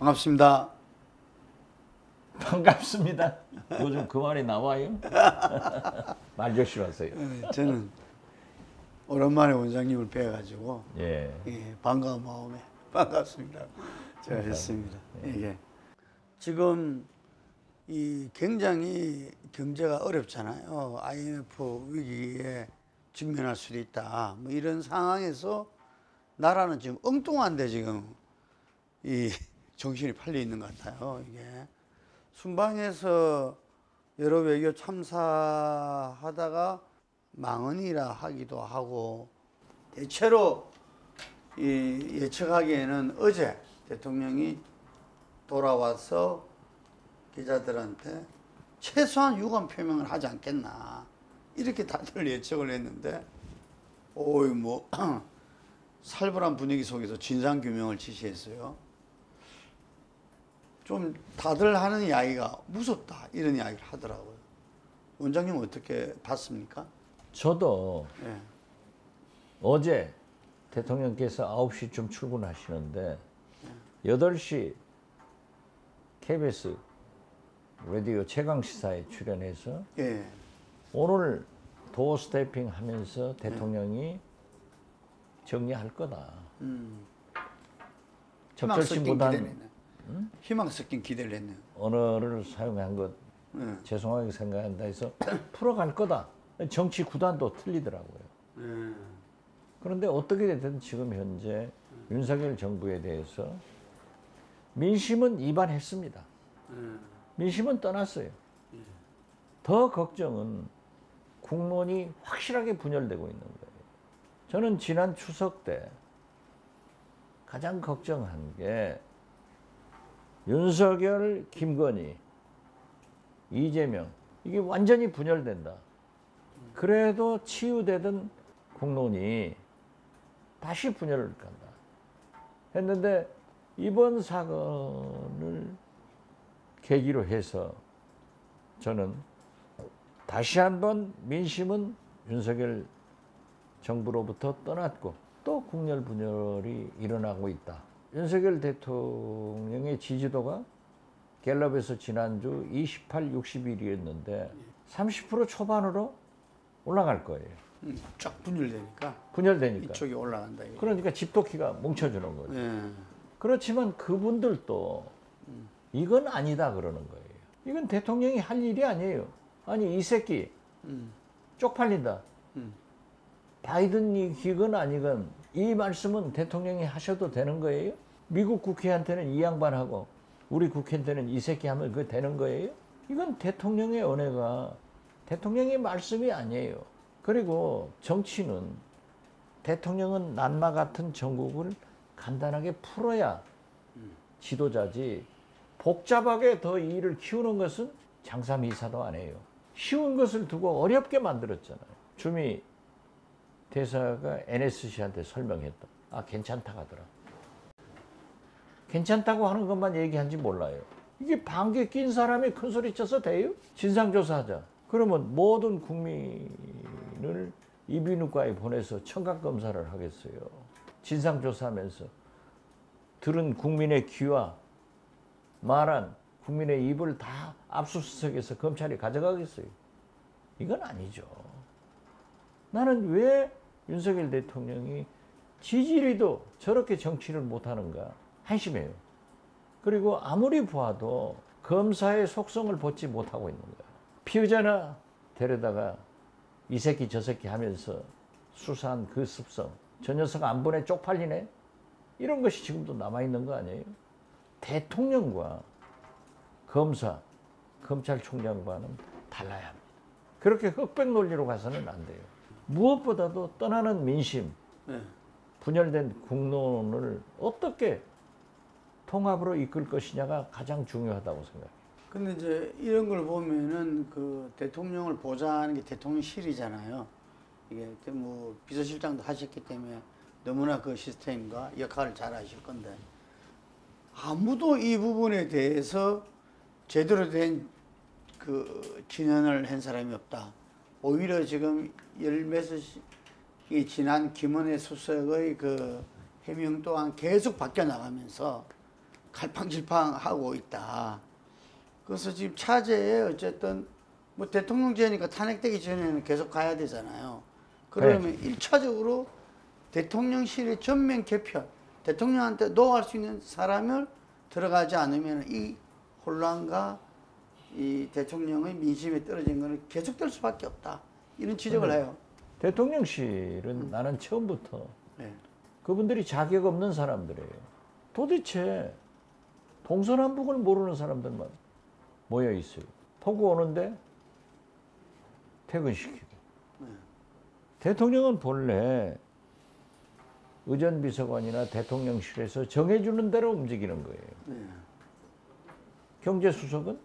반갑습니다. 반갑습니다. 요즘 그 말이 나와요? 말 조심하세요. 저는 오랜만에 원장님을 뵈가지고 예. 반가운 마음에 반갑습니다. 제가 했습니다. 예. 지금 이 굉장히 경제가 어렵잖아요. IMF 위기에 직면할 수도 있다. 뭐 이런 상황에서 나라는 지금 엉뚱한데 지금 이 정신이 팔려 있는 것 같아요. 이게 순방에서 여러 외교 참사하다가 망언이라 하기도 하고, 대체로 이 예측하기에는 어제 대통령이 돌아와서 기자들한테 최소한 유감 표명을 하지 않겠나 이렇게 다들 예측을 했는데, 오이 뭐 살벌한 분위기 속에서 진상규명을 지시했어요. 좀 다들 하는 이야기가 무섭다 이런 이야기를 하더라고요. 원장님은 어떻게 봤습니까? 저도 예. 어제 대통령께서 9시쯤 출근하시는데 8시 KBS 라디오 최강시사에 출연해서 예. 오늘 도어 스태핑 하면서 대통령이 정리할 거다. 적절치보다는 희망 섞인 기대를 했네요. 언어를 사용한 것 죄송하게 생각한다 해서 풀어갈 거다. 정치 구단도 틀리더라고요. 그런데 어떻게 됐든 지금 현재 윤석열 정부에 대해서 민심은 이반했습니다. 민심은 떠났어요. 더 걱정은 국론이 확실하게 분열되고 있는 거예요. 저는 지난 추석 때 가장 걱정한 게 윤석열, 김건희, 이재명 이게 완전히 분열된다. 그래도 치유되던 국론이 다시 분열을 간다 했는데, 이번 사건을 계기로 해서 저는 다시 한번 민심은 윤석열 정부로부터 떠났고 또 국열 분열이 일어나고 있다. 윤석열 대통령의 지지도가 갤럽에서 지난주 28, 60일이었는데 30% 초반으로 올라갈 거예요. 쫙 분열되니까. 분열되니까. 이쪽이 올라간다. 이게. 그러니까 집도키가 뭉쳐주는 거죠. 예. 그렇지만 그분들도 이건 아니다 그러는 거예요. 이건 대통령이 할 일이 아니에요. 아니 이 새끼 쪽팔린다. 바이든이건 아니건 이 말씀은 대통령이 하셔도 되는 거예요? 미국 국회한테는 이 양반하고 우리 국회한테는 이 새끼 하면 그거 되는 거예요? 이건 대통령의 은혜가 대통령의 말씀이 아니에요. 그리고 정치는 대통령은 난마 같은 정국을 간단하게 풀어야 지도자지, 복잡하게 더 이 일을 키우는 것은 장사미사도 아니에요. 쉬운 것을 두고 어렵게 만들었잖아요. 주미 대사가 NSC한테 설명했다. 아 괜찮다 하더라. 괜찮다고 하는 것만 얘기한지 몰라요. 이게 방귀 낀 사람이 큰 소리 쳐서 돼요? 진상조사하자. 그러면 모든 국민을 이비인후과에 보내서 청각검사를 하겠어요. 진상조사하면서 들은 국민의 귀와 말한 국민의 입을 다 압수수색해서 검찰이 가져가겠어요? 이건 아니죠. 나는 왜 윤석열 대통령이 지지리도 저렇게 정치를 못하는가 한심해요. 그리고 아무리 봐도 검사의 속성을 벗지 못하고 있는 거야. 피의자나 데려다가 이 새끼 저 새끼 하면서 수사한 그 습성, 저 녀석 안 보내 쪽팔리네? 이런 것이 지금도 남아있는 거 아니에요? 대통령과 검사, 검찰총장과는 달라야 합니다. 그렇게 흑백 논리로 가서는 안 돼요. 무엇보다도 떠나는 민심, 분열된 국론을 어떻게 통합으로 이끌 것이냐가 가장 중요하다고 생각해요. 근데 이제 이런 걸 보면은 그 대통령을 보좌하는 게 대통령실이잖아요. 이게 뭐 비서실장도 하셨기 때문에 너무나 그 시스템과 역할을 잘 아실 건데, 아무도 이 부분에 대해서 제대로 된 그 진언을 한 사람이 없다. 오히려 지금 열몇이 지난 김은혜 수석의 그 해명 또한 계속 바뀌어 나가면서 갈팡질팡하고 있다. 그래서 지금 차제에 어쨌든 뭐 대통령제니까 탄핵되기 전에는 계속 가야 되잖아요. 그러면 1차적으로 대통령실의 전면 개편, 대통령한테 노할 수 있는 사람을 들어가지 않으면 이 혼란과 이 대통령의 민심에 떨어진 것은 계속될 수밖에 없다. 이런 지적을 해요. 대통령실은 나는 처음부터 네. 그분들이 자격 없는 사람들이에요. 도대체 동서남북을 모르는 사람들만 모여 있어요. 포구 오는데 퇴근시키고. 대통령은 본래 의전비서관이나 대통령실에서 정해주는 대로 움직이는 거예요. 네. 경제수석은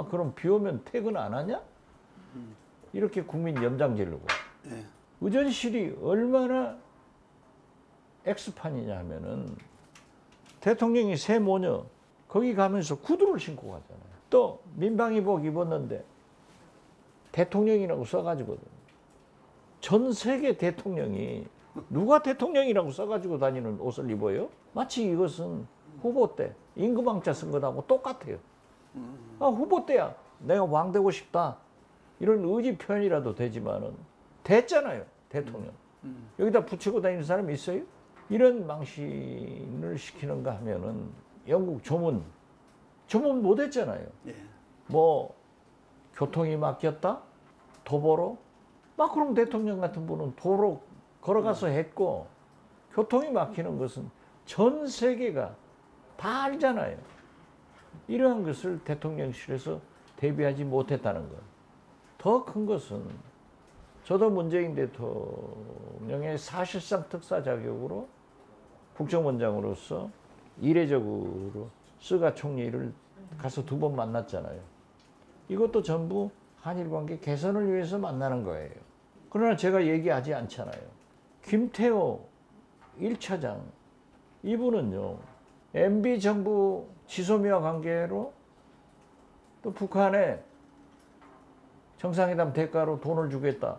그럼 비 오면 퇴근 안 하냐? 이렇게 국민 염장 지르고. 네. 의전실이 얼마나 X판이냐 하면은 대통령이 새 모녀 거기 가면서 구두를 신고 가잖아요. 또 민방위복 입었는데 대통령이라고 써가지거든. 전 세계 대통령이 누가 대통령이라고 써가지고 다니는 옷을 입어요? 마치 이것은 후보 때 임금왕자 쓴 것하고 똑같아요. 후보 때야 내가 왕 되고 싶다 이런 의지 표현이라도 되지만은 됐잖아요 대통령. 여기다 붙이고 다니는 사람이 있어요? 이런 망신을 시키는가 하면은 영국 조문 못했잖아요. 네. 뭐 교통이 막혔다 도보로 마크롱 대통령 같은 분은 도로 걸어가서 했고 교통이 막히는 것은 전 세계가 다 알잖아요. 이러한 것을 대통령실에서 대비하지 못했다는 것. 더 큰 것은 저도 문재인 대통령의 사실상 특사 자격으로 국정원장으로서 이례적으로 스가 총리를 가서 2번 만났잖아요. 이것도 전부 한일 관계 개선을 위해서 만나는 거예요. 그러나 제가 얘기하지 않잖아요. 김태호 1차장 이분은요. MB 정부 지소미아 관계로 또 북한에 정상회담 대가로 돈을 주겠다.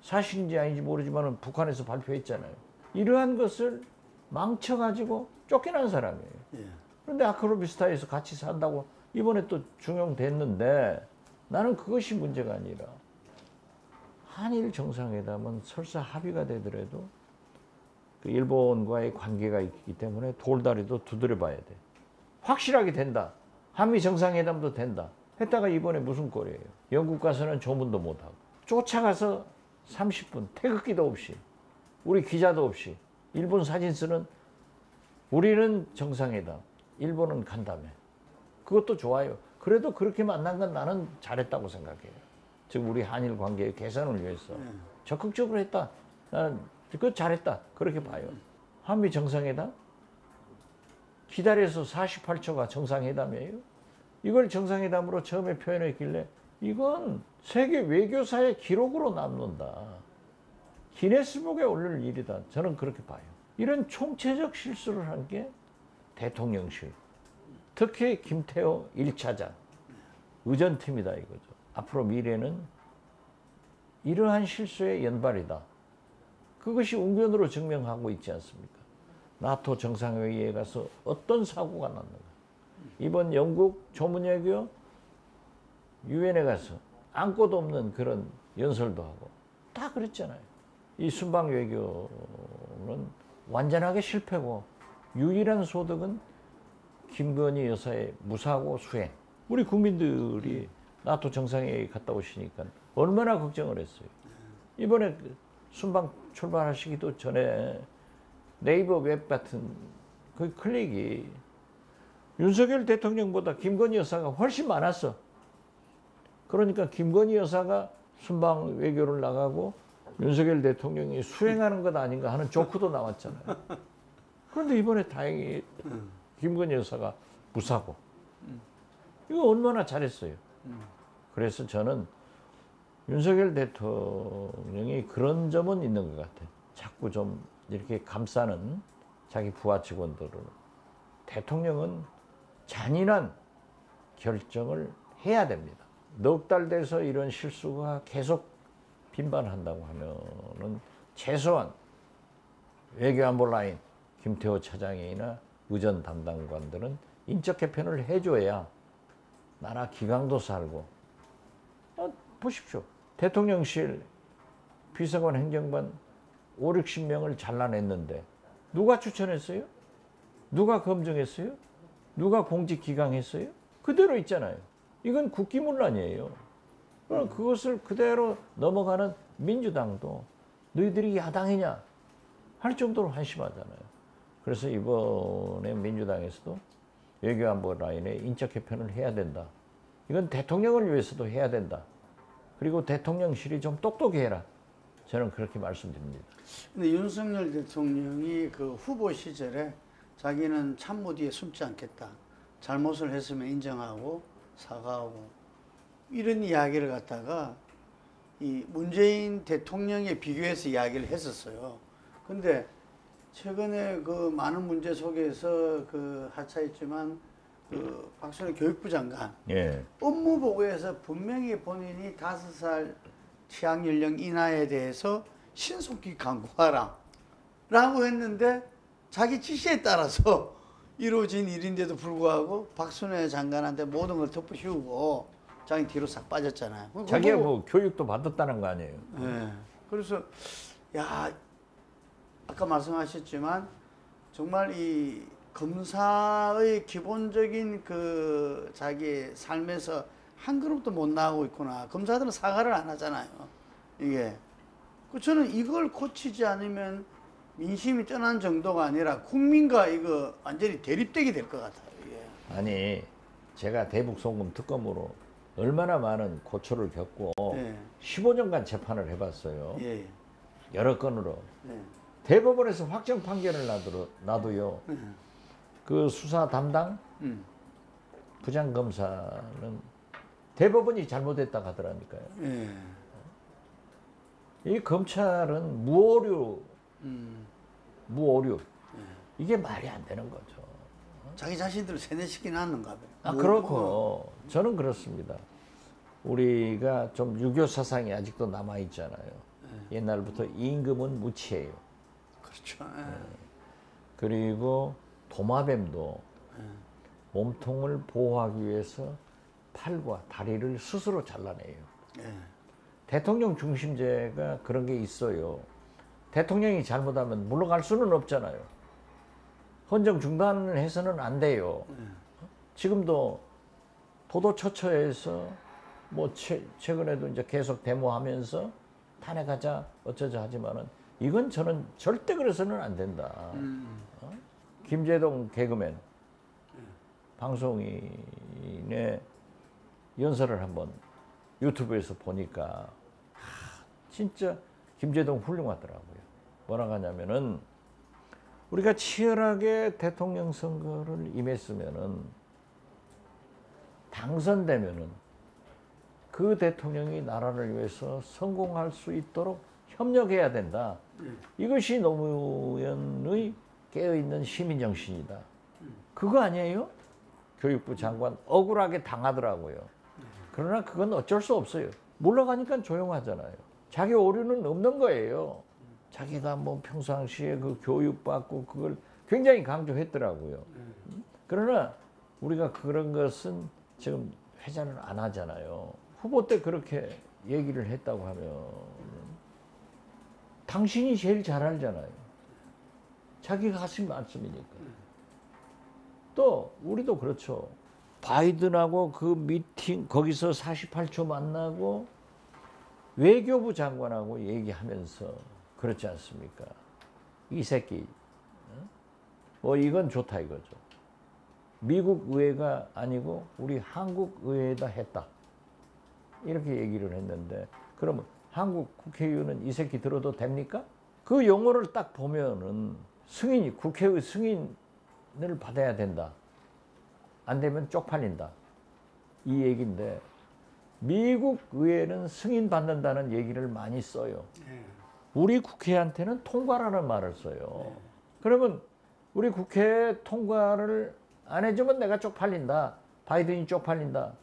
사실인지 아닌지 모르지만 북한에서 발표했잖아요. 이러한 것을 망쳐가지고 쫓겨난 사람이에요. 예. 그런데 아크로비스타에서 같이 산다고 이번에 또 중용됐는데 나는 그것이 문제가 아니라 한일 정상회담은 설사 합의가 되더라도 그 일본과의 관계가 있기 때문에 돌다리도 두드려 봐야 돼. 확실하게 된다. 한미 정상회담도 된다. 했다가 이번에 무슨 꼴이에요. 영국 가서는 조문도 못하고 쫓아가서 30분 태극기도 없이 우리 기자도 없이 일본 사진 쓰는 우리는 정상회담 일본은 간다며. 그것도 좋아요. 그래도 그렇게 만난 건 나는 잘했다고 생각해요. 즉 우리 한일 관계의 개선을 위해서 적극적으로 했다. 나는 그거 잘했다. 그렇게 봐요. 한미 정상회담? 기다려서 48초가 정상회담이에요. 이걸 정상회담으로 처음에 표현했길래 이건 세계 외교사의 기록으로 남는다. 기네스북에 올릴 일이다. 저는 그렇게 봐요. 이런 총체적 실수를 한 게 대통령실. 특히 김태호 1차장. 의전팀이다 이거죠. 앞으로 미래는 이러한 실수의 연발이다. 그것이 웅변으로 증명하고 있지 않습니까? 나토 정상회의에 가서 어떤 사고가 났는가. 이번 영국 조문외교 유엔에 가서 아무것도 없는 그런 연설도 하고 다 그랬잖아요. 이 순방 외교는 완전하게 실패고 유일한 소득은 김건희 여사의 무사고 수행. 우리 국민들이 나토 정상회의 갔다 오시니까 얼마나 걱정을 했어요. 이번에 순방 출발하시기도 전에 네이버 웹 같은 그 클릭이 윤석열 대통령보다 김건희 여사가 훨씬 많았어. 그러니까 김건희 여사가 순방 외교를 나가고 윤석열 대통령이 수행하는 것 아닌가 하는 조크도 나왔잖아요. 그런데 이번에 다행히 김건희 여사가 무사고. 이거 얼마나 잘했어요. 그래서 저는 윤석열 대통령이 그런 점은 있는 것 같아요. 자꾸 좀 이렇게 감싸는 자기 부하 직원들을. 대통령은 잔인한 결정을 해야 됩니다. 넉 달 돼서 이런 실수가 계속 빈번한다고 하면은 최소한 외교안보 라인 김태호 차장이나 의전 담당관들은 인적 개편을 해줘야 나라 기강도 살고. 보십시오. 대통령실 비서관 행정관 5, 60명을 잘라냈는데 누가 추천했어요? 누가 검증했어요? 누가 공직 기강했어요? 그대로 있잖아요. 이건 국기문란이에요. 그럼 그것을 그대로 넘어가는 민주당도 너희들이 야당이냐 할 정도로 한심하잖아요. 그래서 이번에 민주당에서도 외교안보 라인에 인적 개편을 해야 된다. 이건 대통령을 위해서도 해야 된다. 그리고 대통령실이 좀 똑똑해라. 저는 그렇게 말씀드립니다. 근데 윤석열 대통령이 그 후보 시절에 자기는 참모 뒤에 숨지 않겠다. 잘못을 했으면 인정하고 사과하고 이런 이야기를 갖다가 이 문재인 대통령에 비교해서 이야기를 했었어요. 근데 최근에 그 많은 문제 속에서 그 하차했지만 그 박순애 교육부 장관 예. 업무 보고에서 분명히 본인이 5살 취약 연령 인하에 대해서 신속히 강구하라 라고 했는데 자기 지시에 따라서 이루어진 일인데도 불구하고 박순애 장관한테 모든 걸 덮어씌우고 자기 뒤로 싹 빠졌잖아요. 자기가 뭐 교육도 받았다는 거 아니에요. 네. 그래서 야 아까 말씀하셨지만 정말 이 검사의 기본적인 그 자기 삶에서 한 걸음도 못 나가고 있구나. 검사들은 사과를 안 하잖아요. 이게. 저는 이걸 고치지 않으면 민심이 떠난 정도가 아니라 국민과 이거 완전히 대립되게 될 것 같아요. 이게. 아니 제가 대북 송금 특검으로 얼마나 많은 고초를 겪고 네. 15년간 재판을 해봤어요. 예. 여러 건으로. 네. 대법원에서 확정 판결을 놔도요. 그 수사 담당 부장검사는 대법원이 잘못했다고 하더라니까요. 예. 이 검찰은 무오류. 이게 말이 안 되는 거죠. 자기 자신들을 세뇌시키는 않는가 봐요. 아, 그렇고 저는 그렇습니다. 우리가 좀 유교 사상이 아직도 남아 있잖아요. 옛날부터 임금은 무치예요. 그렇죠. 그리고 도마뱀도 몸통을 보호하기 위해서 팔과 다리를 스스로 잘라내요. 대통령 중심제가 그런 게 있어요. 대통령이 잘못하면 물러갈 수는 없잖아요. 헌정 중단을 해서는 안 돼요. 지금도 도도처처에서 뭐 최근에도 이제 계속 데모하면서 탄핵하자 어쩌자 하지만은 이건 저는 절대 그래서는 안 된다. 김재동 개그맨 방송인의 연설을 한번 유튜브에서 보니까 진짜 김재동 훌륭하더라고요. 뭐라고 하냐면은 우리가 치열하게 대통령 선거를 임했으면은 당선되면은 그 대통령이 나라를 위해서 성공할 수 있도록 협력해야 된다. 이것이 노무현의 깨어있는 시민정신이다. 그거 아니에요? 교육부 장관 억울하게 당하더라고요. 그러나 그건 어쩔 수 없어요. 물러가니까 조용하잖아요. 자기 오류는 없는 거예요. 자기가 뭐 평상시에 그 교육받고 그걸 굉장히 강조했더라고요. 그러나 우리가 그런 것은 지금 회자는 안 하잖아요. 후보 때 그렇게 얘기를 했다고 하면 당신이 제일 잘 알잖아요. 자기가 하신 말씀이니까. 또 우리도 그렇죠. 바이든하고 그 미팅 거기서 48초 만나고 외교부 장관하고 얘기하면서 그렇지 않습니까? 이 새끼 뭐 이건 좋다 이거죠. 미국 의회가 아니고 우리 한국 의회에다 했다. 이렇게 얘기를 했는데 그러면 한국 국회의원은 이 새끼 들어도 됩니까? 그 용어를 딱 보면은 승인이 국회의 승인을 받아야 된다. 안 되면 쪽팔린다. 이 얘기인데 미국 의회는 승인 받는다는 얘기를 많이 써요. 우리 국회한테는 통과라는 말을 써요. 그러면 우리 국회 통과를 안 해주면 내가 쪽팔린다. 바이든이 쪽팔린다.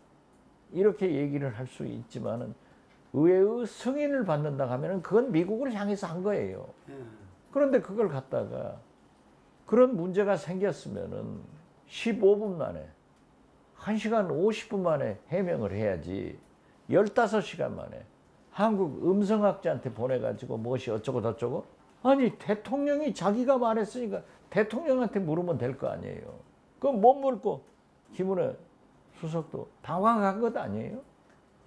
이렇게 얘기를 할 수 있지만은 의회의 승인을 받는다 하면은 그건 미국을 향해서 한 거예요. 그런데 그걸 갖다가 그런 문제가 생겼으면은 15분 만에 1시간 50분 만에 해명을 해야지 15시간 만에 한국 음성학자한테 보내가지고 무엇이 어쩌고 저쩌고. 아니 대통령이 자기가 말했으니까 대통령한테 물으면 될 거 아니에요. 그럼 못 물고 김은혜 수석도 당황한 것 아니에요?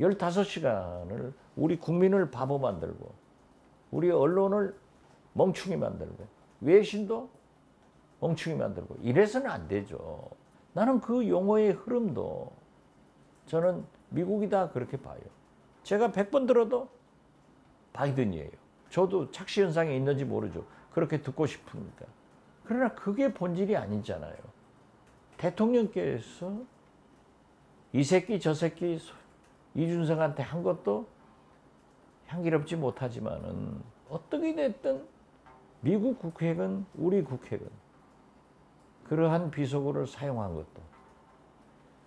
15시간을 우리 국민을 바보 만들고 우리 언론을 멍충이 만들고 외신도 멍충이 만들고 이래서는 안 되죠. 나는 그 용어의 흐름도 저는 미국이다 그렇게 봐요. 제가 100번 들어도 바이든이에요. 저도 착시 현상이 있는지 모르죠. 그렇게 듣고 싶으니까. 그러나 그게 본질이 아니잖아요. 대통령께서 이 새끼 저 새끼 이준석한테 한 것도 향기롭지 못하지만은 어떻게 됐든 미국 국회건 우리 국회건 그러한 비속어를 사용한 것도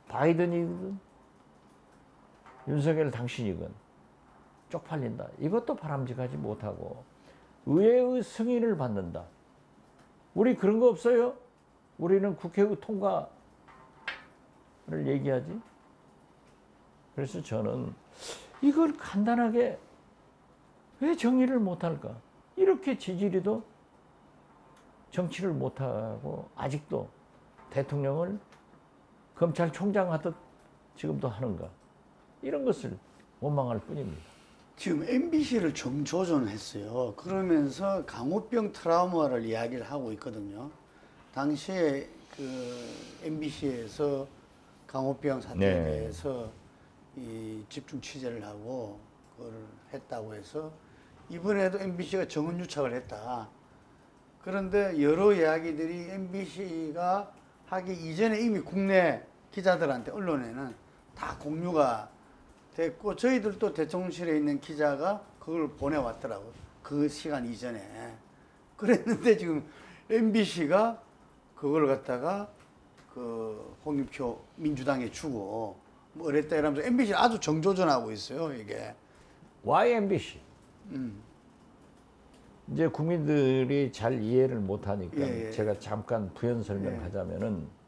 바이든이든 윤석열 당신이건 쪽팔린다. 이것도 바람직하지 못하고 의회의 승인을 받는다. 우리 그런 거 없어요? 우리는 국회의 통과를 얘기하지. 그래서 저는 이걸 간단하게 왜 정리를 못할까? 이렇게 지지리도 정치를 못하고 아직도 대통령을 검찰총장 하듯 지금도 하는가? 이런 것을 원망할 뿐입니다. 지금 MBC를 정조준했어요. 그러면서 강호병 트라우마를 이야기를 하고 있거든요. 당시에 그 MBC에서 강호병 사태에 네. 대해서 이 집중 취재를 하고 그걸 했다고 해서 이번에도 MBC가 정은유착을 했다. 그런데 여러 이야기들이 MBC가 하기 이전에 이미 국내 기자들한테 언론에는 다 공유가 됐고 저희들도 대통령실에 있는 기자가 그걸 보내왔더라고요. 그 시간 이전에. 그랬는데 지금 MBC가 그걸 갖다가 그 홍준표 민주당에 주고 뭐 이랬다 이러면서 MBC를 아주 정조준하고 있어요, 이게. Why MBC? 이제 국민들이 잘 이해를 못하니까 예, 예. 제가 잠깐 부연 설명하자면은 예.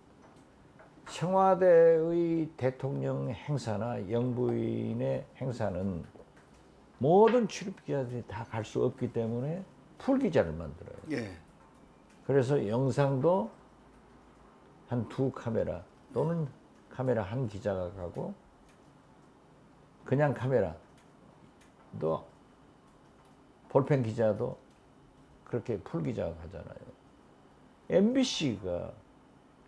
청와대의 대통령 행사나 영부인의 행사는 모든 출입 기자들이 다 갈 수 없기 때문에 풀 기자를 만들어요. 예. 그래서 영상도 한 2카메라 또는 카메라 한 기자가 가고 그냥 카메라도 볼펜 기자도 그렇게 풀 기자가 가잖아요. MBC가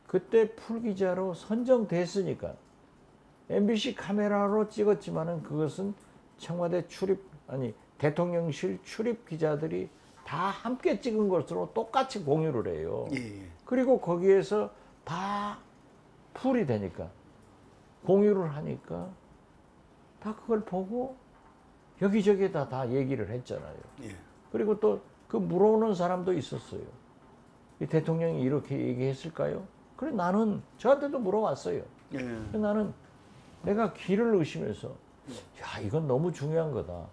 그때 풀 기자로 선정됐으니까 MBC 카메라로 찍었지만은 그것은 청와대 대통령실 출입 기자들이 다 함께 찍은 것으로 똑같이 공유를 해요. 예. 그리고 거기에서 다 풀이 되니까 공유를 하니까 다 그걸 보고 여기저기에다 다 얘기를 했잖아요. 예. 그리고 또 그 물어오는 사람도 있었어요. 이 대통령이 이렇게 얘기했을까요? 그래 나는 저한테도 물어왔어요. 예. 나는 내가 귀를 의심해서 야 이건 너무 중요한 거다.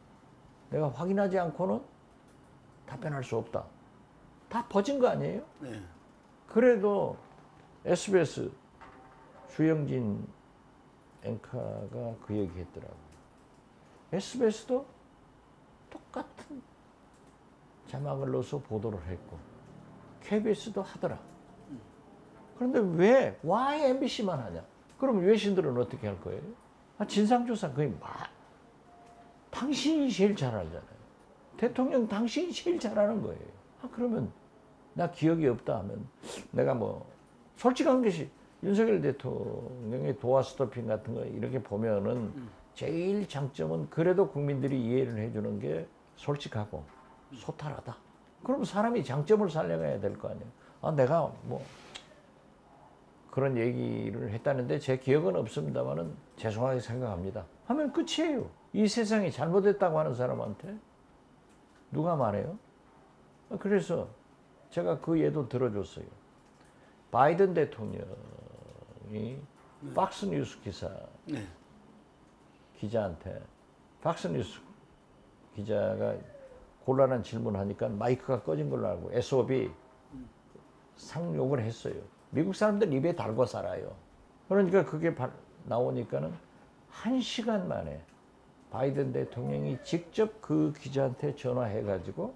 내가 확인하지 않고는 답변할 수 없다. 다 퍼진 거 아니에요? 예. 그래도 SBS 주영진 앵커가 그 얘기 했더라고요. SBS도 똑같은 자막을 넣어서 보도를 했고 KBS도 하더라. 그런데 왜 why MBC만 하냐? 그럼 외신들은 어떻게 할 거예요? 진상조사 거의 당신이 제일 잘 알잖아요. 대통령 당신이 제일 잘하는 거예요. 그러면 나 기억이 없다 하면 내가 뭐 솔직한 것이 윤석열 대통령의 도어 스토핑 같은 거 이렇게 보면은 제일 장점은 그래도 국민들이 이해를 해주는 게 솔직하고 소탈하다. 그럼 사람이 장점을 살려가야 될 거 아니에요. 내가 뭐 그런 얘기를 했다는데 제 기억은 없습니다만은 죄송하게 생각합니다. 하면 끝이에요. 이 세상이 잘못했다고 하는 사람한테 누가 말해요? 그래서 제가 그 예도 들어줬어요. 바이든 대통령이 팍스뉴스 기자한테 팍스뉴스 기자가 곤란한 질문을 하니까 마이크가 꺼진 걸로 알고 SOB 상욕을 했어요. 미국 사람들 입에 달고 살아요. 그러니까 그게 나오니까는 1시간 만에 바이든 대통령이 직접 그 기자한테 전화해가지고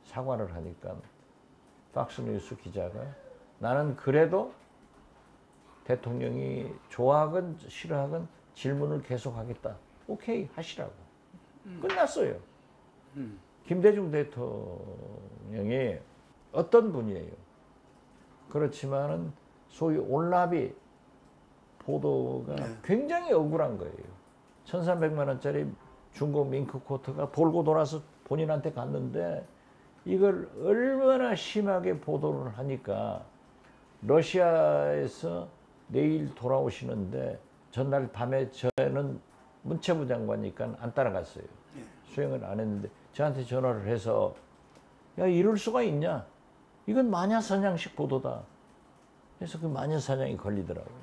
사과를 하니까 팍스뉴스 기자가 나는 그래도 대통령이 좋아하건 싫어하건 질문을 계속하겠다. 오케이 하시라고. 끝났어요. 김대중 대통령이 어떤 분이에요. 그렇지만은 소위 온라비 보도가 굉장히 억울한 거예요. 1,300만 원짜리 중고 밍크코트가 돌고 돌아서 본인한테 갔는데 이걸 얼마나 심하게 보도를 하니까 러시아에서 내일 돌아오시는데 전날 밤에 저는 문체부 장관이니까 안 따라갔어요. 수행을 안 했는데 저한테 전화를 해서 야 이럴 수가 있냐? 이건 마녀사냥식 보도다. 그래서 그 마녀사냥이 걸리더라고요.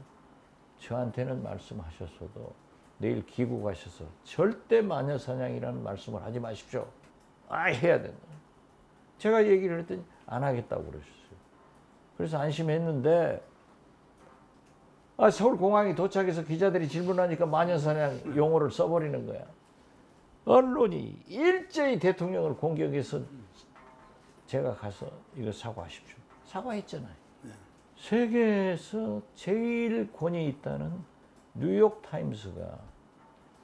저한테는 말씀하셨어도 내일 귀국하셔서 절대 마녀사냥이라는 말씀을 하지 마십시오. 해야 된다. 제가 얘기를 했더니 안 하겠다고 그러셨어요. 그래서 안심했는데 서울공항에 도착해서 기자들이 질문하니까 마녀사냥 용어를 써버리는 거야. 언론이 일제히 대통령을 공격해서 제가 가서 이거 사과하십시오. 사과했잖아요. 세계에서 제일 권위 있다는 뉴욕타임스가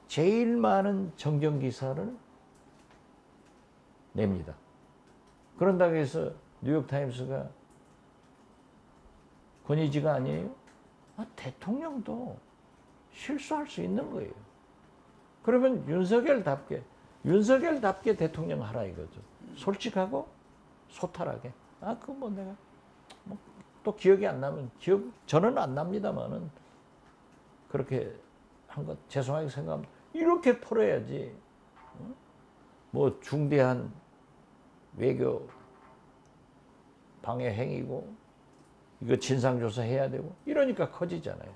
제일 많은 정정 기사를 냅니다. 그런다고 해서 뉴욕타임스가 권위지가 아니에요? 대통령도 실수할 수 있는 거예요. 그러면 윤석열답게 대통령 하라 이거죠. 솔직하고 소탈하게. 그거 뭐 내가 또 기억이 안 나면 저는 안 납니다만은 그렇게 한 것 죄송하게 생각하면 이렇게 풀어야지. 뭐 중대한 외교 방해 행위고 이거 진상조사 해야 되고 이러니까 커지잖아요.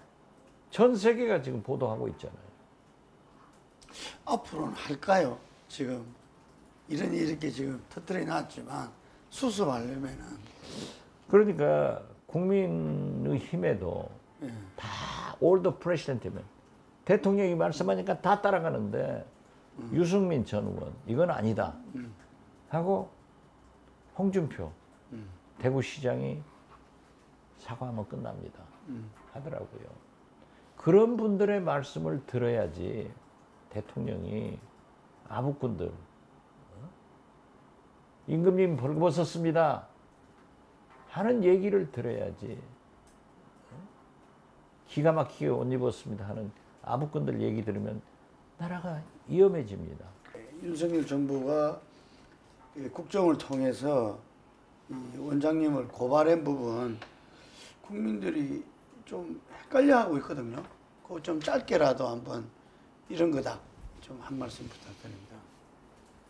전 세계가 지금 보도하고 있잖아요. 앞으로는 할까요? 지금 이렇게 지금 터뜨려 놨지만 수습하려면은 그러니까 국민의 힘에도 다 all the president면 대통령이 말씀하니까 다 따라가는데 유승민 전 의원 이건 아니다 하고 홍준표 대구시장이 사과하면 끝납니다 하더라고요. 그런 분들의 말씀을 들어야지 대통령이 아부꾼들 임금님 벌거벗었습니다 하는 얘기를 들어야지 기가 막히게 옷 입었습니다 하는 아부꾼들 얘기 들으면 나라가 위험해집니다. 윤석열 정부가 국정을 통해서 원장님을 고발한 부분 국민들이 좀 헷갈려하고 있거든요. 그거 좀 짧게라도 한번 이런 거다 좀 한 말씀 부탁드립니다.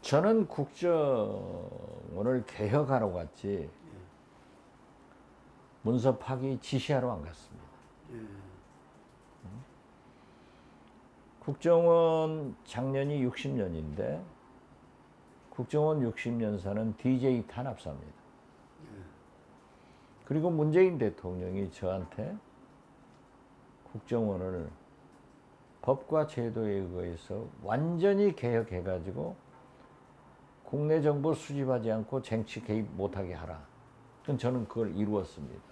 저는 국정원을 개혁하러 갔지 문서 파기 지시하러 안 갔습니다. 국정원 작년이 60년인데 국정원 60년사는 DJ 탄압사입니다. 그리고 문재인 대통령이 저한테 국정원을 법과 제도에 의해서 완전히 개혁해가지고 국내 정보 수집하지 않고 정치 개입 못하게 하라. 저는 그걸 이루었습니다.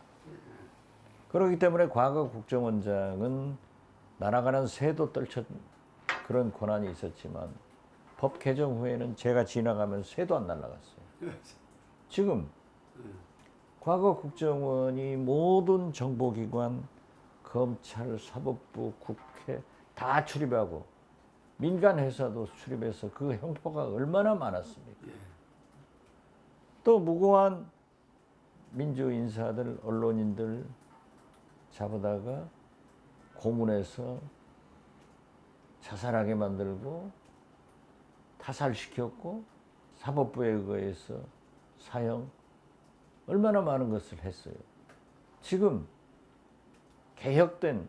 그렇기 때문에 과거 국정원장은 날아가는 새도 떨쳐 그런 권한이 있었지만 법 개정 후에는 제가 지나가면 새도 안 날아갔어요. 지금 과거 국정원이 모든 정보기관, 검찰, 사법부, 국회 다 출입하고 민간 회사도 출입해서 그 형포가 얼마나 많았습니까? 또 무고한 민주 인사들, 언론인들 잡아다가 고문해서 자살하게 만들고 타살시켰고 사법부에 의해서 사형 얼마나 많은 것을 했어요. 지금 개혁된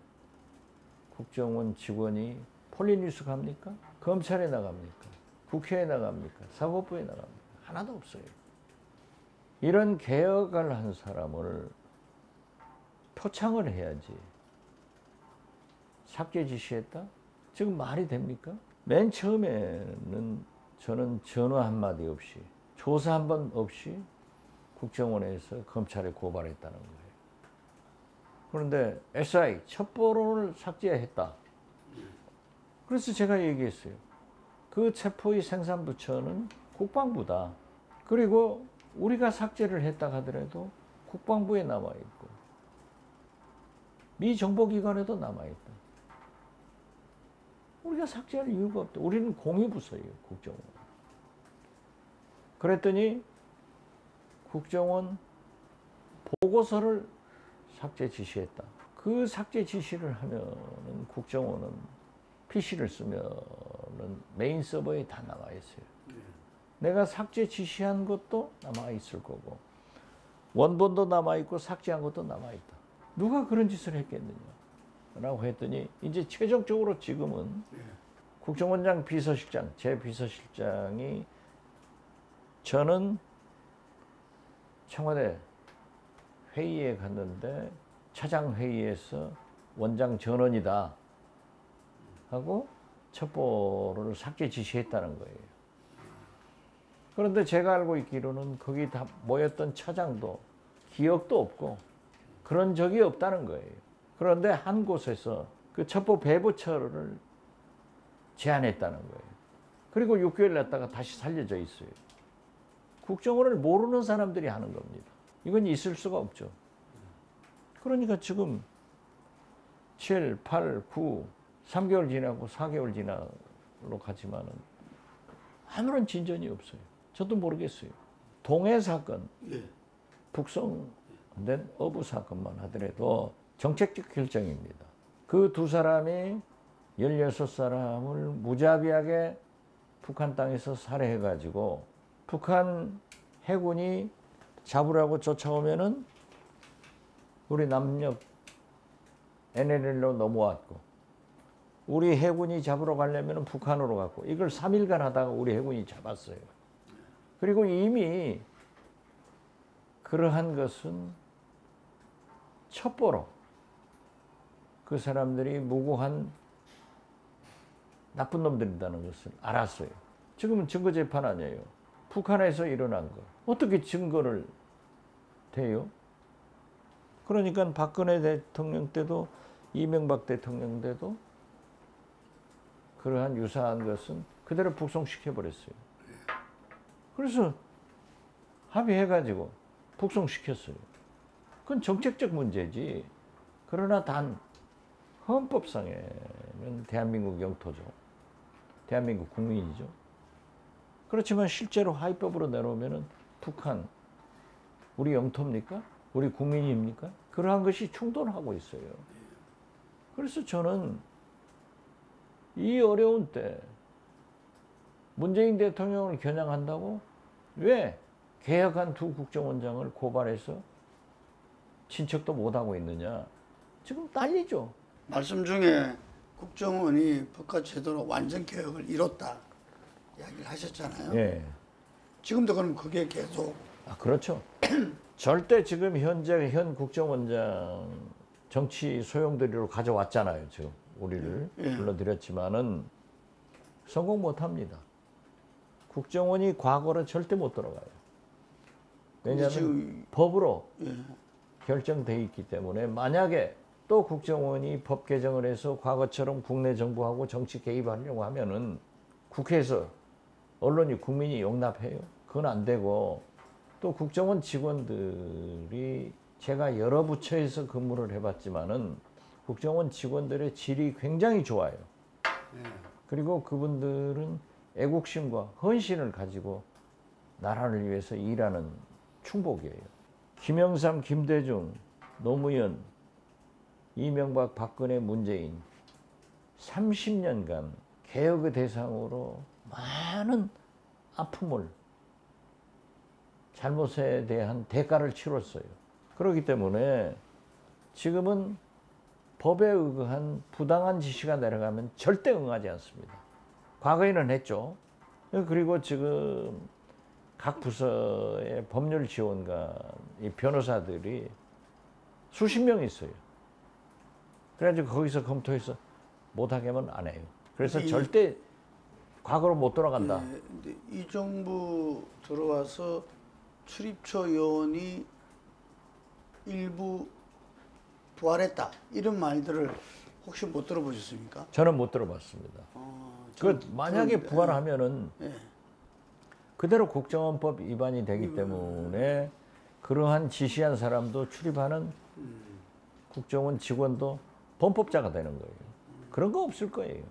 국정원 직원이 폴리뉴스 갑니까? 검찰에 나갑니까? 국회에 나갑니까? 사법부에 나갑니까? 하나도 없어요. 이런 개혁을 한 사람을 표창을 해야지. 삭제 지시했다? 지금 말이 됩니까? 맨 처음에는 저는 전화 한마디 없이, 조사 한 번 없이 국정원에서 검찰에 고발했다는 거예요. 그런데 SI 첩보론을 삭제했다. 그래서 제가 얘기했어요. 그 체포의 생산부처는 국방부다. 그리고 우리가 삭제를 했다 하더라도 국방부에 남아있고 미 정보기관에도 남아있다. 우리가 삭제할 이유가 없다. 우리는 공유부서예요, 국정원. 그랬더니 국정원 보고서를 삭제 지시했다. 그 삭제 지시를 하면은 국정원은 PC를 쓰면은 메인 서버에 다 남아 있어요. 내가 삭제 지시한 것도 남아 있을 거고 원본도 남아 있고 삭제한 것도 남아 있다. 누가 그런 짓을 했겠느냐? 라고 했더니 이제 최종적으로 지금은 국정원장 비서실장, 제 비서실장이 저는 청와대 회의에 갔는데 차장 회의에서 원장 전원이다 하고 첩보를 삭제 지시했다는 거예요. 그런데 제가 알고 있기로는 거기 다 모였던 차장도 기억도 없고 그런 적이 없다는 거예요. 그런데 한 곳에서 그 첩보 배부처를 제안했다는 거예요. 그리고 6개월 냈다가 다시 살려져 있어요. 국정원을 모르는 사람들이 하는 겁니다. 이건 있을 수가 없죠. 그러니까 지금 7, 8, 9, 3개월 지나고 4개월 지나로 가지만은 아무런 진전이 없어요. 저도 모르겠어요. 동해 사건, 북송된 어부 사건만 하더라도 정책적 결정입니다. 그 두 사람이 16사람을 무자비하게 북한 땅에서 살해해가지고 북한 해군이 잡으라고 쫓아오면은 우리 남녘 NLL로 넘어왔고 우리 해군이 잡으러 가려면 북한으로 갔고 이걸 3일간 하다가 우리 해군이 잡았어요. 그리고 이미 그러한 것은 첩보로 그 사람들이 무고한 나쁜 놈들이라는 것을 알았어요. 지금은 증거재판 아니에요. 북한에서 일어난 거. 어떻게 증거를 대요? 그러니까 박근혜 대통령 때도 이명박 대통령 때도 그러한 유사한 것은 그대로 북송시켜버렸어요. 그래서 합의해가지고 북송시켰어요. 그건 정책적 문제지. 그러나 단 헌법상에는 대한민국 영토죠. 대한민국 국민이죠. 그렇지만 실제로 하위법으로 내놓으면은 북한 우리 영토입니까? 우리 국민입니까? 그러한 것이 충돌하고 있어요. 그래서 저는 이 어려운 때 문재인 대통령을 겨냥한다고 왜 개혁한 두 국정원장을 고발해서 친척도 못하고 있느냐. 지금 난리죠. 말씀 중에 국정원이 법과 제도로 완전 개혁을 이뤘다 이야기를 하셨잖아요. 예. 지금도 그럼 그게 계속 그렇죠. 절대 지금 현 국정원장 정치 소용돌이로 가져왔잖아요. 지금 우리를 불러들였지만은 성공 못합니다. 국정원이 과거로 절대 못 들어가요. 왜냐하면 법으로 결정돼 있기 때문에 만약에 또 국정원이 법 개정을 해서 과거처럼 국내 정부하고 정치 개입하려고 하면은 국회에서 언론이 국민이 용납해요? 그건 안 되고 또 국정원 직원들이 제가 여러 부처에서 근무를 해봤지만은 국정원 직원들의 질이 굉장히 좋아요. 그리고 그분들은 애국심과 헌신을 가지고 나라를 위해서 일하는 충복이에요. 김영삼, 김대중, 노무현, 이명박, 박근혜, 문재인 30년간 개혁의 대상으로 많은 아픔을 잘못에 대한 대가를 치렀어요. 그렇기 때문에 지금은 법에 의거한 부당한 지시가 내려가면 절대 응하지 않습니다. 과거에는 했죠. 그리고 지금 각 부서의 법률 지원관, 이 변호사들이 수십 명 있어요. 그래가지고 거기서 검토해서 못하게 하면 안 해요. 그래서 절대 과거로 못 돌아간다. 근데 이 정부 들어와서 출입처 요원이 일부 부활했다 이런 말들을 혹시 못 들어보셨습니까? 저는 못 들어봤습니다. 그 만약에 부활하면은 그대로 국정원법 위반이 되기 때문에 그러한 지시한 사람도 출입하는 국정원 직원도 범법자가 되는 거예요. 그런 거 없을 거예요.